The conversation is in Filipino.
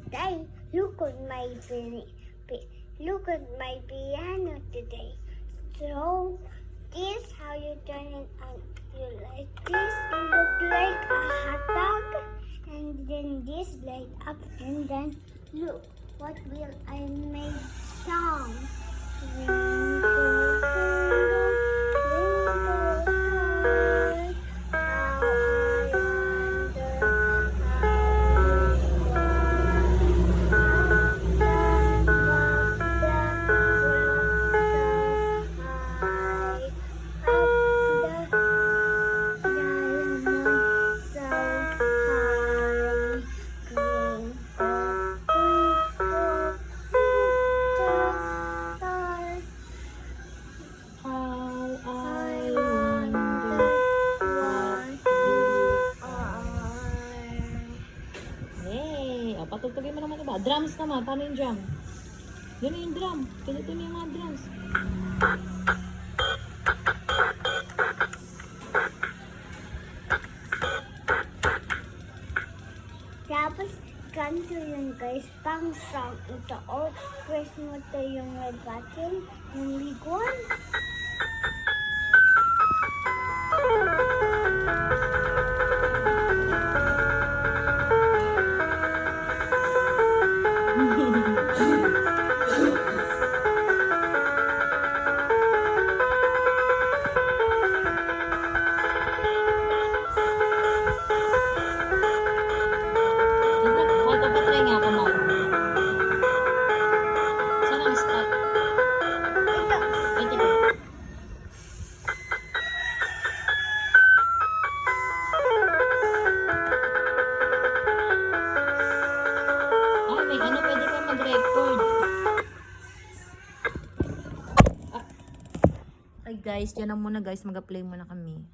today. Look at my piano today. So this how you turn it on. You like this look like a hot dog, and then this light up, and then look what will I make song. Twinkle, twinkle, little star, how I wonder Patugtugin mo naman iba. Drums naman. Paano yung drum? Yun yung drum. Pinutin mo yung mga drums. Tapos, ganito yun guys, pang song ito. O, press mo ito yung red button, yung liguan. Guys, dyan na muna guys, mag-play muna kami.